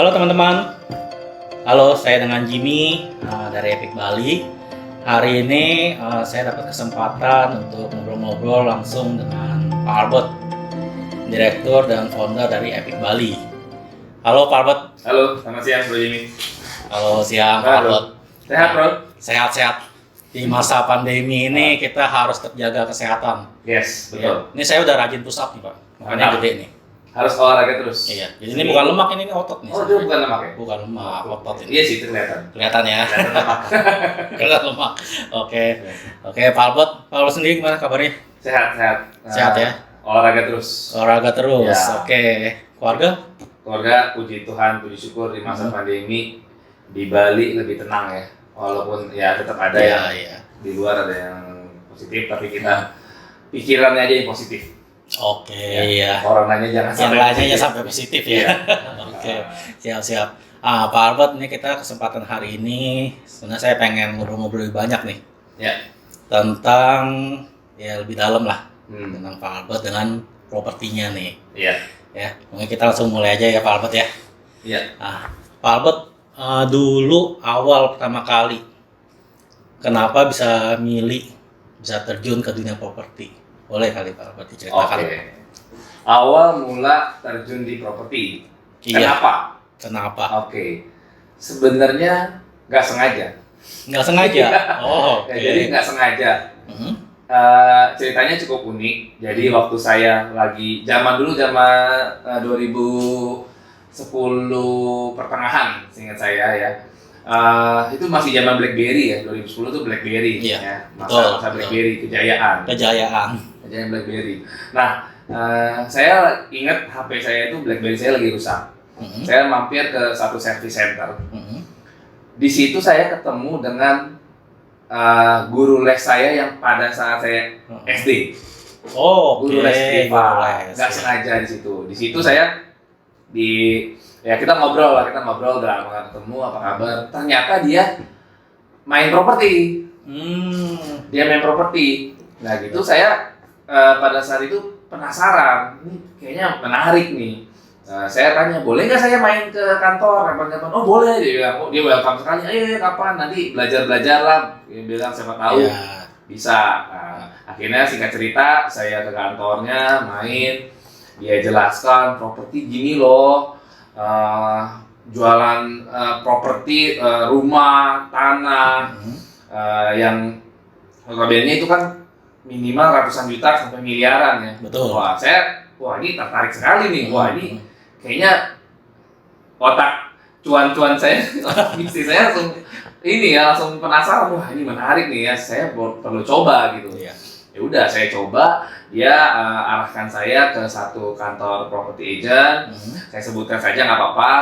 Halo teman-teman, halo saya dengan Jimmy dari Epic Bali. Hari ini saya dapat kesempatan untuk ngobrol-ngobrol langsung dengan Pak Albert, Direktur dan Founder dari Epic Bali. Halo Pak Albert. Halo, selamat siang Bro Jimmy. Halo siang Pak Albert. Sehat Bro? Sehat-sehat. Di masa pandemi ini kita harus tetap jaga kesehatan. Yes, Ya. betul. Ini saya udah rajin push up nih Pak, makanya Mantap. gede nih. Harus olahraga terus. Iya, jadi ini bukan lemak, ini otot nih. Oh, itu bukan lemak ya? Bukan lemak, otot ini. Iya sih, itu kelihatan. Kelihatan ya. Kelihatan lemak. Kelihatan lemak. Oke, Pak Albert sendiri gimana kabarnya? Sehat. Sehat ya? Olahraga terus. Olahraga terus. Ya. Oke. Keluarga? Keluarga, puji Tuhan, puji syukur di masa pandemi di Bali lebih tenang ya. Walaupun ya tetap ada yang Iya. di luar ada yang positif, tapi kita pikirannya aja yang positif. Oke, Ya. iya. Coronanya jangan Yang sampai lainnya positif. ya sampai positif ya. Oke, siap. Pak Albert, ini kita kesempatan hari ini sebenarnya saya pengen ngobrol-ngobrol lebih banyak nih Ya. tentang ya lebih dalam lah Hmm. tentang Pak Albert dengan propertinya nih. Iya. Ya, mungkin kita langsung mulai aja ya Pak Albert ya. Iya. Pak Albert, dulu awal pertama kali kenapa bisa terjun ke dunia properti? Boleh kali Pak Albert diceritakan. Oke. Awal mula terjun di properti. Iya. Kenapa? Kenapa? Oke. Sebenarnya nggak sengaja. Nggak sengaja. Oh, oke. Ya, jadi nggak sengaja. Mhm. Ceritanya cukup unik. Jadi waktu saya lagi zaman 2010 pertengahan, seingat saya ya. Itu masih zaman BlackBerry ya. 2010 tuh BlackBerry Iya, ya. betul. Masa BlackBerry kejayaan. Kejayaan. Kejayaan BlackBerry. Nah, saya ingat HP saya itu BlackBerry saya lagi rusak. Mhm. Saya mampir ke satu service center. Mhm. Di situ saya ketemu dengan guru les saya yang pada saat saya SD. Oh, oke. Guru les Guru privat. les, Nggak ya. sengaja di situ. Di situ saya kita ngobrol udah lama ketemu, apa kabar. Ternyata dia main properti. Dia main properti. Nah gitu saya pada saat itu penasaran. Ini kayaknya menarik nih. Saya tanya, boleh nggak saya main ke kantor kapan-kapan? Oh boleh, dia bilang. Oh, dia welcome sekali. Ayo kapan? Nanti belajar lah. Dia bilang siapa tahu Iya. bisa. Akhirnya singkat cerita, saya ke kantornya main. Dia jelaskan properti gini loh, jualan properti rumah, tanah, Mhm. yang notabene itu kan minimal ratusan juta sampai miliaran ya. Betul. Wah ini tertarik sekali nih. Wah ini Mhm. kayaknya otak cuan-cuan saya, otak bisnis saya langsung penasaran. Wah ini menarik nih ya, saya perlu coba gitu. Iya. Ya udah saya coba. Dia arahkan saya ke satu kantor property agent. Mhm. Saya sebutkan saja nggak apa-apa.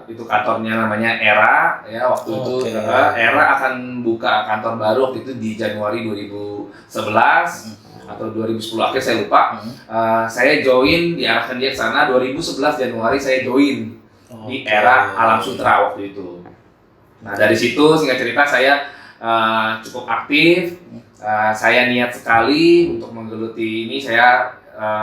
Itu kantornya namanya Era ya. Waktu itu Oke. Era akan buka kantor baru waktu itu di Januari 2011 atau 2010 akhir saya lupa. Saya join, diarahkan dia ke sana 2011 Januari saya join di Oke. Era Alam Sutra waktu itu. Nah dari situ singkat cerita saya cukup aktif. Saya niat sekali untuk menggeluti ini. Saya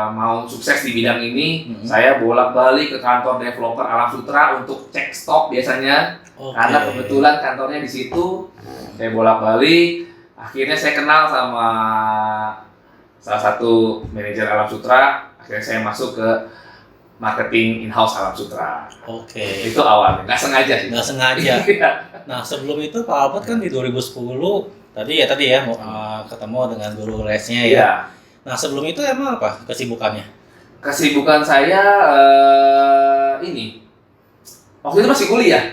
mau sukses di bidang ini. Mhm. Saya bolak-balik ke kantor developer Alam Sutra untuk cek stok biasanya. Oke. Karena kebetulan kantornya di situ. Saya bolak-balik. Akhirnya saya kenal sama salah satu manajer Alam Sutra. Akhirnya saya masuk ke marketing in-house Alam Sutra. Oke. Itu awalnya, nggak sengaja sih. Nggak sengaja. Iya. Nah, sebelum itu Pak Albert kan di 2010 tadi ya ketemu dengan guru lesnya ya. Iya. Nah, sebelum itu emang apa kesibukannya? Kesibukan saya ini. Waktu itu masih kuliah.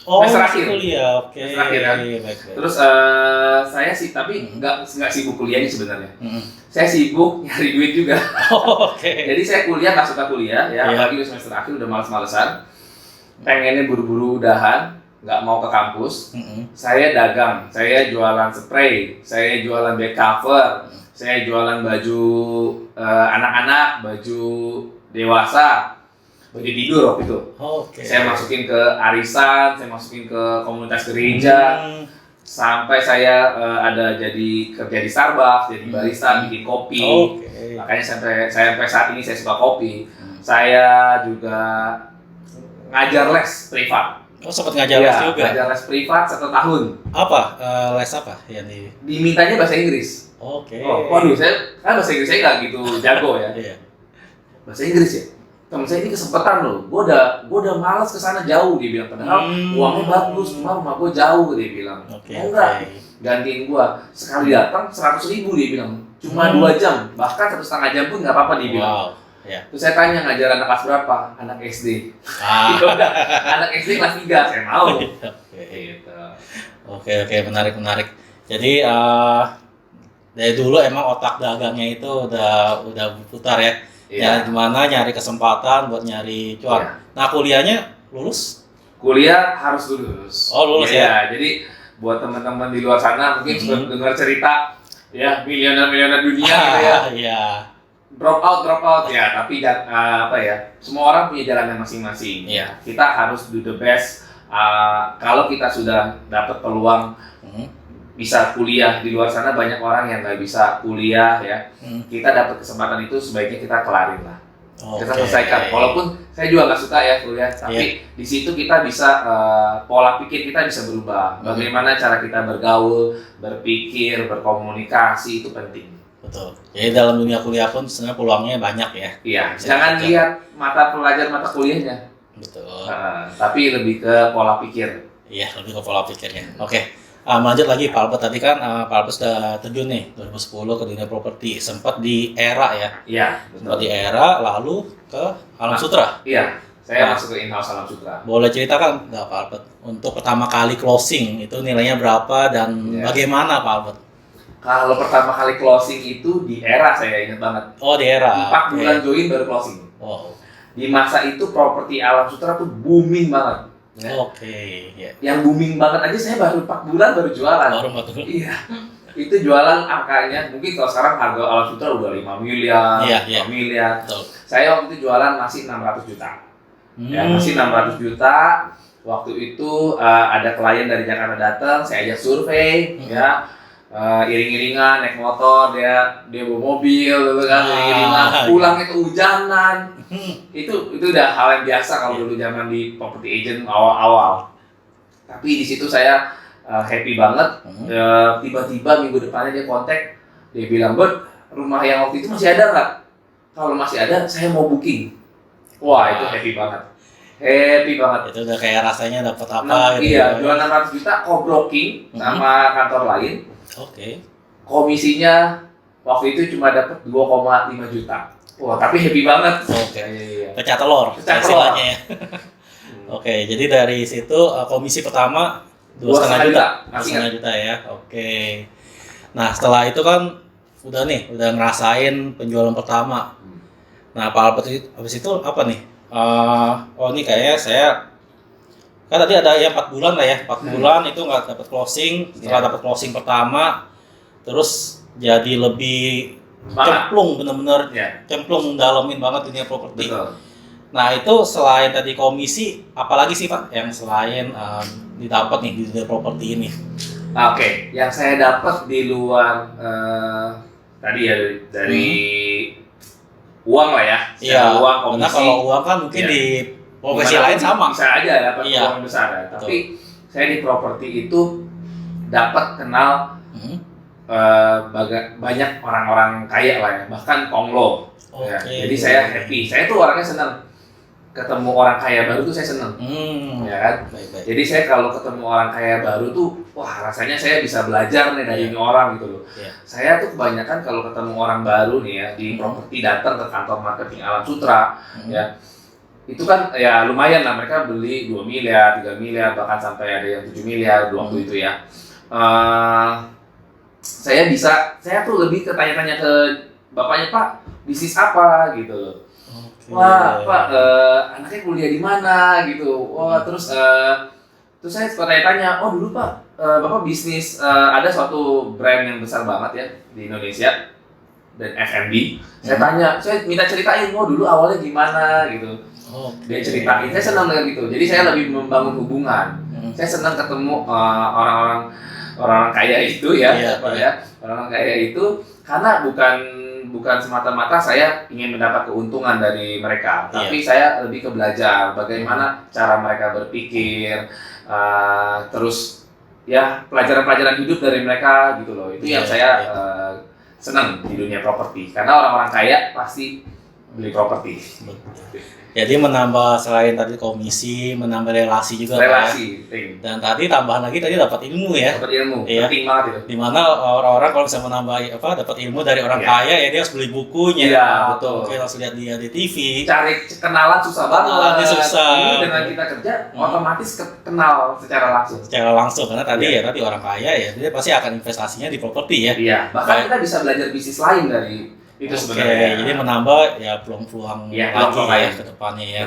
Oh, Semester akhir. kuliah. Oke. Semester akhir, kan? Baik. Terus saya sih tapi nggak sibuk kuliahnya sebenarnya. Mhm. Saya sibuk nyari duit juga. Oh, oke. Jadi saya kuliah nggak suka kuliah ya, Iya. apalagi udah semester akhir udah males-malesan. Pengennya buru-buru udahan, nggak mau ke kampus. Mhm. Saya dagang, saya jualan spray, saya jualan back cover, saya jualan baju anak-anak, baju dewasa, baju tidur waktu itu. Oke. Saya masukin ke arisan, saya masukin ke komunitas gereja, sampai saya ada jadi kerja di Starbucks, jadi barista, bikin kopi. Oke. Makanya sampai saat ini saya suka kopi. Saya juga ngajar les privat. Oh, sempat ngajar les juga. Ngajar les privat 1 tahun. Apa? Les apa yang dimintanya bahasa Inggris. Oke. Waduh, saya kan bahasa Inggris saya nggak gitu jago ya. Iya. Bahasa Inggris ya. Temen saya ini kesempatan loh. Gue udah malas kesana jauh, dia bilang. Padahal uangnya bagus, cuma rumah gue jauh, dia bilang. Enggak, gantiin gue. Sekali datang 100.000, dia bilang. Cuma 2 jam, bahkan 1,5 jam pun nggak apa-apa, dia bilang. Yeah. Terus saya tanya, ngajar anak kelas berapa? Anak SD. Anak SD kelas 3, saya mau. Gitu. Oke, menarik. Jadi dari dulu emang otak dagangnya itu udah putar ya. Ya gimana nyari kesempatan buat nyari cuan. Nah, kuliahnya lulus? Kuliah harus lulus. Oh, lulus ya. Jadi buat teman-teman di luar sana mungkin sudah dengar cerita ya miliuner dunia gitu ya. Iya. Drop out ya, tapi apa ya? Semua orang punya jalannya masing-masing. Iya. Kita harus do the best. Kalau kita sudah dapat peluang bisa kuliah di luar sana, banyak orang yang nggak bisa kuliah ya. Kita dapat kesempatan itu sebaiknya kita kelarin lah. Kita selesaikan. Walaupun saya juga nggak suka ya kuliah, tapi di situ kita bisa pola pikir kita bisa berubah. Bagaimana cara kita bergaul, berpikir, berkomunikasi itu penting. Betul. Jadi dalam dunia kuliah pun sebenarnya peluangnya banyak ya. Iya. Jangan lihat mata kuliahnya. Betul. Tapi lebih ke pola pikir. Iya, lebih ke pola pikirnya. Oke. Lanjut lagi, Pak Albert tadi kan Pak Albert sudah terjun nih 2010 ke dunia properti, sempat di ERA ya? Iya. Sempat di ERA, lalu ke Alam Sutra? Iya, saya masuk ke in-house Alam Sutra. Boleh ceritakan nggak Pak Albert, untuk pertama kali closing itu nilainya berapa dan bagaimana Pak Albert? Kalau pertama kali closing itu di ERA, saya ingat banget. Oh, di ERA. 4 bulan join baru closing. Wow. Di masa itu properti Alam Sutra tuh booming banget. Ya. Oke. Yang booming banget aja saya baru 4 bulan baru jualan. Baru 4 bulan? Iya. Itu jualan angkanya, mungkin kalau sekarang harga Alam Sutra udah 5 miliar, 5 miliar. Betul. Saya waktu itu jualan masih 600 juta. Ya, masih 600 juta. Waktu itu ada klien dari Jakarta datang, saya ajak survei, ya. Iring-iringan, naik motor, dia bawa mobil, gitu kan, iring-iringan, pulang itu hujanan. Itu udah hal yang biasa kalau dulu zaman di property agent awal-awal. Tapi di situ saya happy banget. Tiba-tiba minggu depannya dia kontak, dia bilang, "Bud, rumah yang waktu itu masih ada nggak? Kalau masih ada, saya mau booking." Wah, itu happy banget. Itu udah kayak rasanya dapat apa gitu. Iya, jual 600 juta co-broking sama kantor lain. Oke. Komisinya waktu itu cuma dapat 2,5 juta. Wah, tapi happy banget. Oke. Pecah telur istilahnya ya. Oke, jadi dari situ komisi pertama 2,5 juta. 2,5 juta ya. Oke. Nah, setelah itu kan udah ngerasain penjualan pertama. Nah, Pak Albert habis itu apa nih? Ini kayaknya saya kan tadi ada yang 4 bulan lah ya, 4 bulan itu nggak dapat closing. Setelah dapat closing pertama, terus jadi lebih cemplung, bener-bener cemplung dalamin banget dunia properti. Nah, itu selain tadi komisi, apalagi sih Pak yang selain didapat nih di dunia properti ini? Oke, yang saya dapat di luar tadi ya dari uang lah ya. Iya. Uang komisi. Karena kalau uang kan mungkin di profesi lain sama. Bisa aja dapat uang besar ya. Tapi saya di properti itu dapat kenal banyak orang-orang kaya lah ya, bahkan konglo. Ya. Jadi saya happy. Saya tuh orangnya senang ketemu orang kaya baru tuh saya senang. Ya kan? Baik. Jadi saya kalau ketemu orang kaya baru tuh, wah rasanya saya bisa belajar nih dari ini orang gitu loh. Saya tuh kebanyakan kalau ketemu orang baru nih ya di properti, datang ke kantor marketing Alam Sutra, ya itu kan ya lumayan lah, mereka beli 2 miliar, 3 miliar, bahkan sampai ada yang 7 miliar waktu itu ya. Saya tuh lebih ke tanya-tanya ke bapaknya, "Pak, bisnis apa?" gitu loh. "Wah, Pak, anaknya kuliah di mana?" gitu. Wah, terus saya suka tanya-tanya, "Oh, dulu Pak, Bapak bisnis ada suatu brand yang besar banget ya di Indonesia, dan F&B." Saya tanya, saya minta ceritain, "Oh, dulu awalnya gimana?" gitu. Dia ceritain, saya senang dengan gitu. Jadi saya lebih membangun hubungan. Saya senang ketemu orang-orang kaya itu ya, orang kaya itu karena bukan semata-mata saya ingin mendapat keuntungan dari mereka, tapi saya lebih ke belajar bagaimana cara mereka berpikir, terus ya pelajaran-pelajaran hidup dari mereka gitu loh. Itu yang saya senang di dunia properti, karena orang-orang kaya pasti beli properti. Jadi menambah selain tadi komisi, menambah relasi juga. Relasi, dan tadi tambahan lagi tadi dapat ilmu ya. Dapat ilmu, penting banget itu. Dimana orang-orang kalau bisa menambah dapat ilmu dari orang kaya ya dia harus beli bukunya. Iya, betul. Mungkin harus lihat dia di TV. Cari kenalan susah banget. Kenalannya susah. Ini dengan kita kerja otomatis kenal secara langsung. Secara langsung karena tadi tadi orang kaya ya dia pasti akan investasinya di properti ya. Iya. Bahkan kita bisa belajar bisnis lain dari itu sebenarnya. Jadi menambah ya peluang-peluang lagi ya ke depannya ya.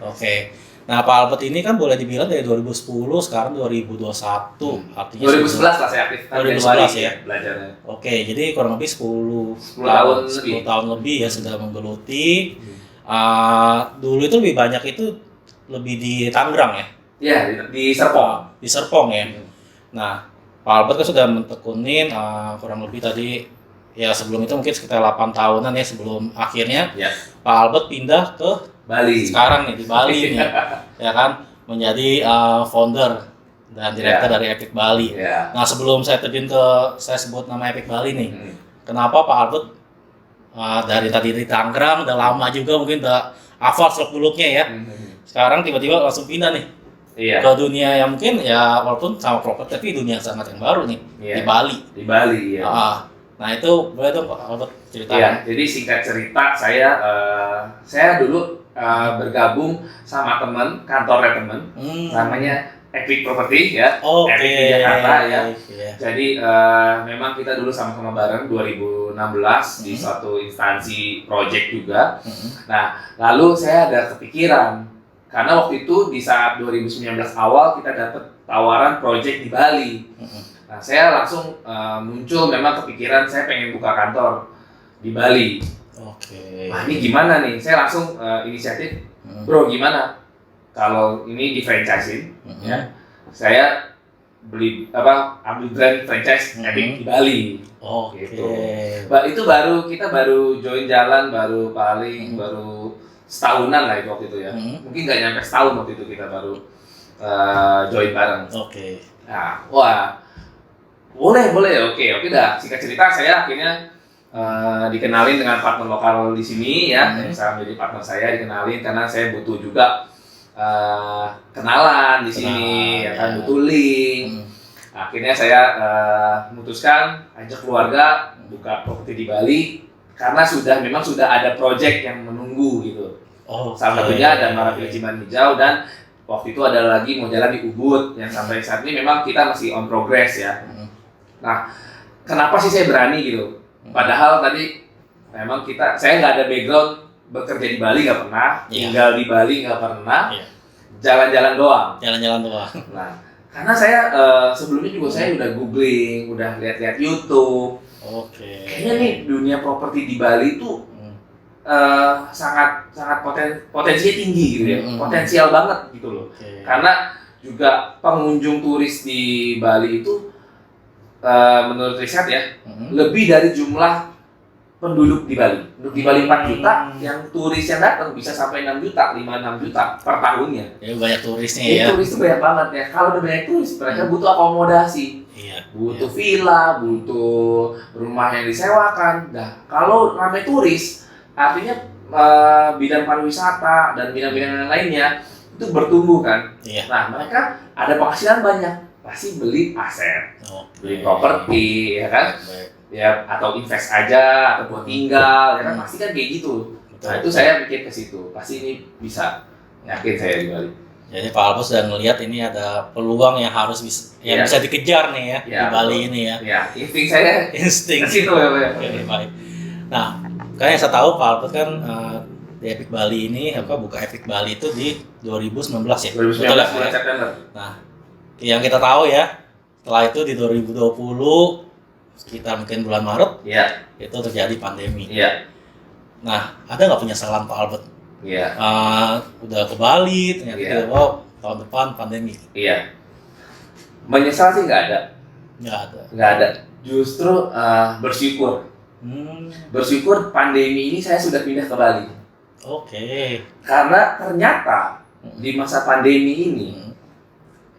Oke. Nah, Pak Albert ini kan boleh dibilang dari 2010 sekarang 2021. Artinya 2011 lah saya aktif. 2011 ya belajarnya. Oke, jadi kurang lebih 10 tahun lebih ya sudah menggeluti. Dulu itu lebih banyak itu lebih di Tangerang ya. Iya, di Serpong. Di Serpong ya. Nah, Pak Albert kan sudah mentekunin kurang lebih tadi ya sebelum itu mungkin sekitar 8 tahunan ya sebelum akhirnya Pak Albert pindah ke Bali. Sekarang nih di Bali nih, ya kan menjadi founder dan direktur dari Epic Bali. Nah sebelum saya terjun ke saya sebut nama Epic Bali nih, kenapa Pak Albert dari tadi di Tangerang udah lama juga mungkin udah hafal seluk-beluknya ya, sekarang tiba-tiba langsung pindah nih ke dunia yang mungkin ya walaupun sama properti tapi dunia sangat yang baru nih di Bali. Di Bali ya. Nah itu boleh dong Pak Albert ceritakan. Iya, jadi singkat cerita saya dulu bergabung sama teman kantornya teman, namanya Epic Property ya, Epic di Jakarta ya. Jadi memang kita dulu sama-sama bareng 2016 di suatu instansi project juga. Nah lalu saya ada kepikiran karena waktu itu di saat 2019 awal kita dapat tawaran project di Bali. Nah, saya langsung muncul memang kepikiran saya pengen buka kantor di Bali. Nah, ini gimana nih? Saya langsung inisiatif, bro gimana? Kalau ini di franchisein, ya, saya ambil brand franchise Epic di Bali. Gitu. Itu kita baru join jalan baru setahunan lah itu waktu itu ya. Mungkin nggak nyampe setahun waktu itu kita baru join bareng. Nah, boleh, oke dah. Singkat cerita saya akhirnya dikenalin dengan partner lokal di sini ya, yang saya menjadi partner saya dikenalin karena saya butuh juga kenalan di sini, ya kan butuh link. Akhirnya saya memutuskan ajak keluarga buka properti di Bali karena memang sudah ada project yang menunggu gitu. Salah satunya ada Mara Ciman Hijau dan waktu itu ada lagi mau jalan di Ubud yang sampai saat ini memang kita masih on progress ya. Nah, kenapa sih saya berani gitu? Padahal tadi memang saya nggak ada background bekerja di Bali nggak pernah, tinggal di Bali nggak pernah, jalan-jalan doang. Nah, karena saya sebelumnya juga saya udah googling, udah lihat-lihat YouTube. Kayaknya nih dunia properti di Bali itu sangat potensinya tinggi gitu ya, potensial banget gitu loh. Karena juga pengunjung turis di Bali itu menurut riset ya, lebih dari jumlah penduduk di Bali. Penduduk di Bali 4 juta, yang turis yang datang bisa sampai 6 juta, 5-6 juta per tahunnya. Ya banyak turisnya ya. Turis itu banyak banget ya. Kalau udah banyak turis, mereka butuh akomodasi. Butuh villa, butuh rumah yang disewakan. Nah, kalau ramai turis, artinya bidang pariwisata dan bidang-bidang yang lainnya itu bertumbuh kan. Nah, mereka ada penghasilan banyak. Pasti beli aset, beli properti, ya kan? Ya atau invest aja atau buat tinggal, ya kan? Pasti kan kayak gitu. Nah itu saya pikir ke situ, pasti ini bisa, yakin saya di Bali. Jadi Pak Albert sudah melihat ini ada peluang yang harus bisa dikejar nih ya di Bali ini ya. Insting ke situ ya. Baik. Nah, kan yang saya tahu Pak Albert kan di Epic Bali ini buka Epic Bali itu di 2019 ya. 2019 bulan September. Nah, yang kita tahu ya, setelah itu di 2020 sekitar mungkin bulan Maret itu terjadi pandemi. Nah, ada nggak penyesalan Pak Albert? Udah ke Bali, ternyata tahun depan pandemi. Menyesal sih nggak ada. Nggak ada. Justru bersyukur Bersyukur pandemi ini saya sudah pindah ke Bali. Oke. Karena ternyata di masa pandemi ini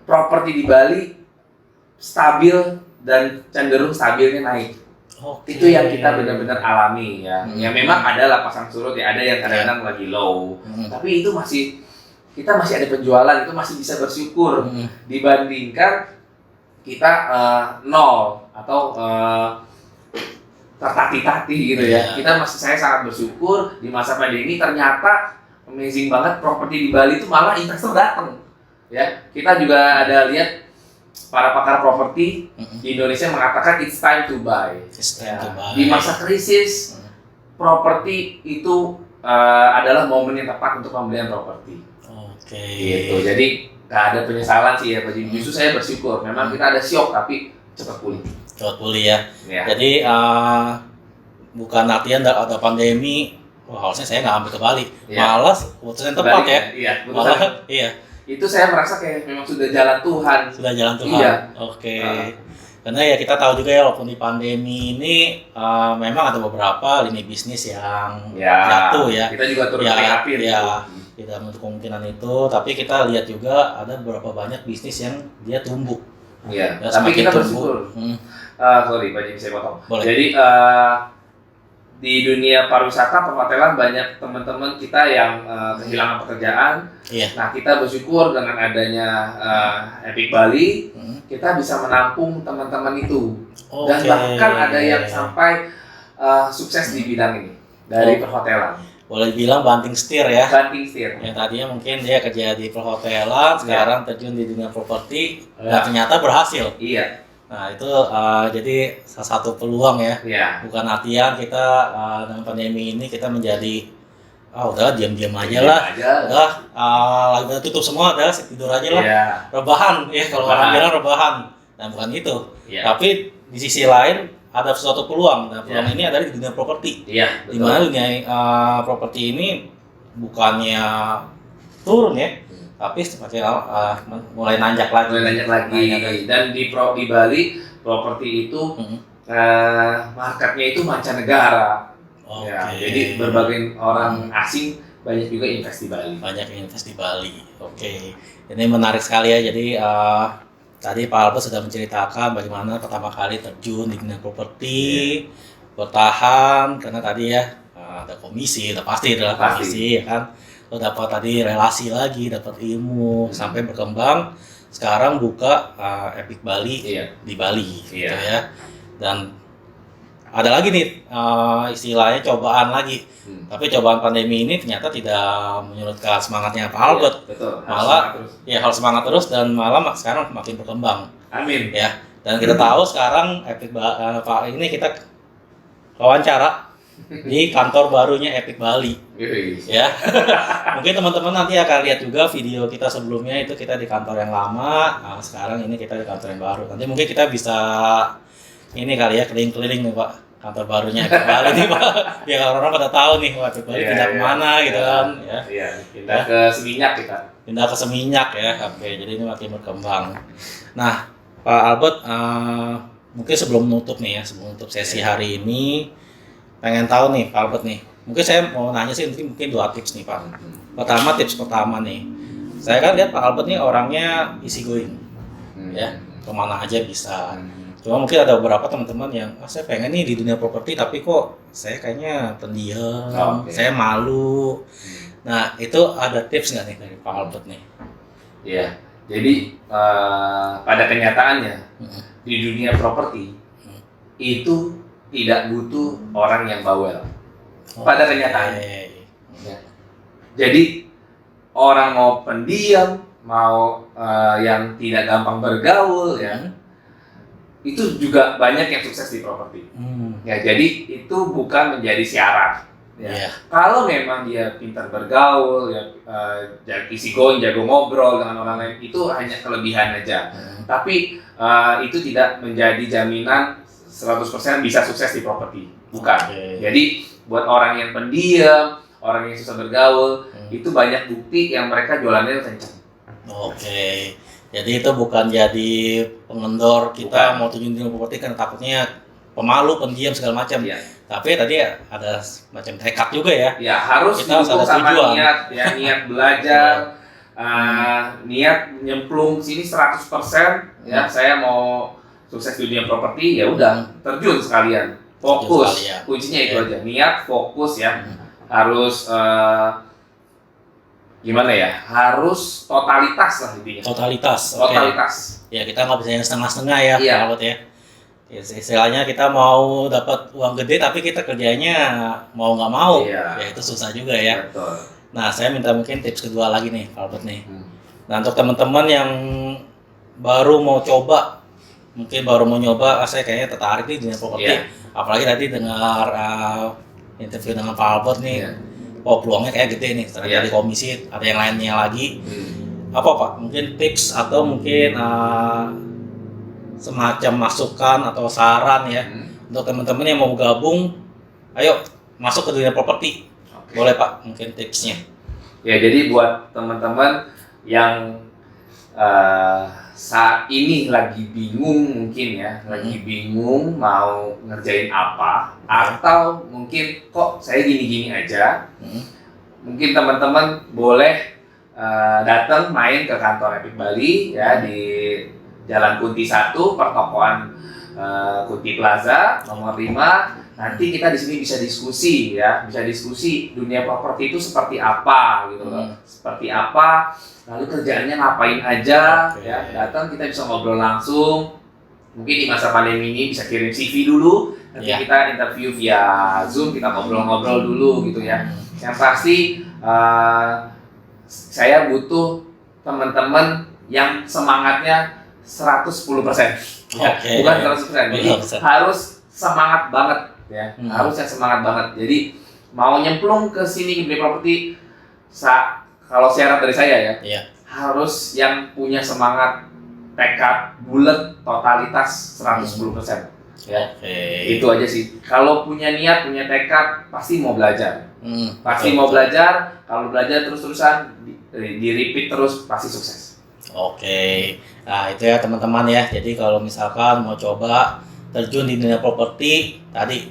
properti di Bali stabil dan cenderung stabilnya naik. Oke. Itu yang kita benar-benar alami ya. Ya memang ada lah pasang surut ya, ada yang kadang-kadang lagi low. Tapi itu kita masih ada penjualan, itu masih bisa bersyukur dibandingkan kita nol atau tertati-tati gitu ya. Saya sangat bersyukur di masa pandemi ternyata amazing banget properti di Bali itu malah investor datang. Ya, kita juga ada lihat para pakar properti di Indonesia mengatakan it's time to buy. Di masa krisis, properti itu adalah momen yang tepat untuk pembelian properti. Oke. Gitu. Jadi nggak ada penyesalan sih ya Pak Jimmy. Justru saya bersyukur. Memang kita ada syok tapi cepat pulih. Cepat pulih ya. Jadi bukan artian ada pandemi. Wah, harusnya saya nggak ambil ke Bali. Malah keputusan tepat ya. Iya, malah iya. Itu saya merasa kayak memang sudah jalan Tuhan. Sudah jalan Tuhan. Iya. Oke. Karena ya kita tahu juga ya walaupun di pandemi ini memang ada beberapa lini bisnis yang jatuh ya. Kita juga turut prihatin. Ya, tidak menutup kemungkinan itu, tapi kita lihat juga ada beberapa banyak bisnis yang dia tumbuh. Iya. Ya, tapi kita bersyukur. Sorry, Pak Jimmy, saya potong. Boleh. Jadi di dunia pariwisata, perhotelan banyak teman-teman kita yang kehilangan pekerjaan. Iya. Nah, kita bersyukur dengan adanya Epic Bali, kita bisa menampung teman-teman itu. Dan bahkan ada yang sampai sukses di bidang ini dari perhotelan. Boleh dibilang banting setir ya. Banting setir. Yang tadinya mungkin dia kerja di perhotelan, sekarang terjun di dunia properti, dan ternyata berhasil. Iya. Nah itu jadi salah satu peluang ya. Bukan artian kita dengan pandemi ini kita menjadi udah diam-diam aja lah. Udah lagi tutup semua, udah tidur aja lah. Rebahan ya, kalau orang bilang rebahan. Nah bukan itu. Tapi di sisi lain ada suatu peluang. Nah peluang ini adalah di dunia properti. Di mana dunia properti ini bukannya turun ya, tapi seperti mulai nanjak lagi. Dan di Bali properti itu marketnya itu mancanegara. Jadi berbagai orang asing banyak juga invest di Bali. Oke. Ini menarik sekali ya. Jadi tadi Pak Albert sudah menceritakan bagaimana pertama kali terjun di dunia properti, bertahan karena tadi ya ada komisi, pasti adalah komisi ya kan. Lo dapat tadi relasi lagi, dapat ilmu sampai berkembang. Sekarang buka Epic Bali di Bali, gitu ya. Dan ada lagi nih istilahnya cobaan lagi. Tapi cobaan pandemi ini ternyata tidak menyurutkan semangatnya Pak Albert. Malah harus semangat terus dan malah sekarang makin berkembang. Amin. Ya. Dan kita tahu sekarang Epic Pak ini kita wawancara di kantor barunya Epic Bali. Ya. Mungkin teman-teman nanti akan lihat juga video kita sebelumnya itu kita di kantor yang lama. Nah, sekarang ini kita di kantor yang baru. Nanti mungkin kita bisa ini kali ya keliling-keliling nih Pak, kantor barunya Epic Bali nih Pak. Biar orang-orang pada tahu nih Epic Bali pindah kemana gitu kan. Pindah ke Seminyak kita. Pindah ke Seminyak ya. Oke, jadi ini makin berkembang. Nah, Pak Albert mungkin sebelum menutup sesi hari ini pengen tahu nih Pak Albert nih, mungkin saya mau nanya sih mungkin 2 tips nih Pak. Tips pertama nih, saya kan lihat Pak Albert nih orangnya easy going, ya kemana aja bisa. Cuma mungkin ada beberapa teman-teman yang saya pengen nih di dunia properti tapi kok saya kayaknya pendiam, saya malu. Nah itu ada tips nggak nih dari Pak Albert nih? Iya, jadi pada kenyataannya di dunia properti itu tidak butuh orang yang bawel. Pada kenyataannya. Jadi orang mau pendiam, mau yang tidak gampang bergaul itu juga banyak yang sukses di properti. Ya, jadi itu bukan menjadi syarat. Kalau memang dia pintar bergaul, easy going, jago ngobrol dengan orang lain, itu hanya kelebihan aja. Tapi itu tidak menjadi jaminan 100% bisa sukses di properti, bukan. Jadi buat orang yang pendiam, orang yang susah bergaul, itu banyak bukti yang mereka jualannya kencang. Jadi itu bukan jadi pengendor kita mau terjun di properti kan takutnya pemalu, pendiam segala macam. Iya. Tapi tadi ada macam tekad juga ya. Ya harus Kita didukung harus ada sama tujuan. niat, ya niat belajar, niat nyemplung sini 100%. Ya saya mau sukses di dunia properti, ya udah terjun sekalian, fokus. sekalian. Kuncinya itu Oke. aja, niat, fokus ya. Harus gimana ya? Harus totalitas lah intinya. Totalitas. Oke. Totalitas. Ya kita nggak bisa yang setengah-setengah ya, Iya. Pak Albert ya. Ya, istilahnya kita mau dapat uang gede tapi kita kerjanya mau nggak mau, Iya. ya itu susah juga ya. Betul. Nah saya minta mungkin tips kedua lagi nih, Pak Albert nih. Hmm. Nah untuk teman-teman yang baru mau coba, mungkin baru mau nyoba, saya kayaknya tertarik nih dengan properti. Iya. Apalagi tadi dengar interview dengan Pak Albert nih, Iya. oh peluangnya kayak gede nih, ternyata Iya. dari komisi, ada yang lainnya lagi. Hmm. Apa Pak? Mungkin tips atau mungkin semacam masukan atau saran ya untuk teman-teman yang mau gabung, ayo masuk ke dunia properti. Oke. Boleh Pak, mungkin tipsnya. Ya jadi buat teman-teman yang saat ini lagi bingung mungkin ya, lagi bingung mau ngerjain apa, atau mungkin kok saya gini-gini aja, mungkin teman-teman boleh datang main ke kantor Epic Bali ya di Jalan Kunti 1, pertokoan Kunti Plaza nomor 5. Nanti kita di sini bisa diskusi ya, bisa diskusi dunia properti itu seperti apa gitu loh. Seperti apa, lalu kerjaannya ngapain aja. Oke. Ya, datang kita bisa ngobrol langsung. Mungkin di masa pandemi ini bisa kirim CV dulu, nanti Ya. kita interview via Zoom, kita ngobrol-ngobrol dulu gitu ya. Yang pasti saya butuh teman-teman yang semangatnya 110%. Ya, Oke. bukan 100%. Jadi 100%. harus semangat banget ya. Hmm. Harus yang semangat banget. Jadi mau nyemplung ke sini ke dunia properti, kalau syarat dari saya ya, Iya. harus yang punya semangat, tekad, bulat, totalitas 110%. Ya. Oke. Itu aja sih. Kalau punya niat, punya tekad, pasti mau belajar. Pasti Betul, mau betul. belajar. Kalau belajar terus-terusan, di repeat terus, pasti sukses. Oke, nah itu ya teman-teman ya. Jadi kalau misalkan mau coba terjun di dunia properti tadi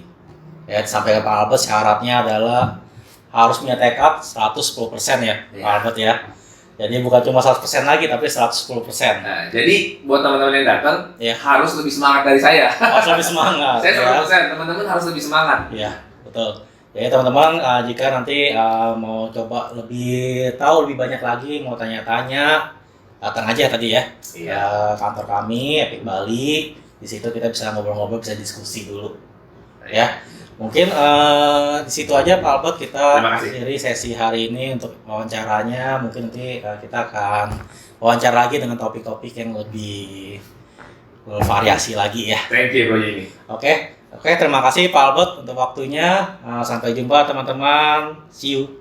ya disampaikan Pak Albert, syaratnya adalah harus punya tekad 110% ya, Iya. Pak Albert ya. Jadi bukan cuma 100% lagi tapi 110%. Nah, jadi buat teman-teman yang datang, Iya. harus lebih semangat dari saya. Harus lebih semangat. Saya ya. 100%, teman-teman harus lebih semangat. Iya, betul. Jadi teman-teman jika nanti mau coba lebih tahu lebih banyak lagi, mau tanya-tanya, datang aja tadi ya Iya. ke kantor kami Epic Bali. Di situ kita bisa ngobrol-ngobrol, bisa diskusi dulu. Ya, mungkin di situ aja Pak Albert kita Terima kasih. akhiri sesi hari ini untuk wawancaranya. Mungkin nanti kita akan wawancara lagi dengan topik-topik yang lebih bervariasi lagi ya. Thank you, Bro Jimmy. Oke, terima kasih Pak Albert untuk waktunya. Sampai jumpa teman-teman. See you.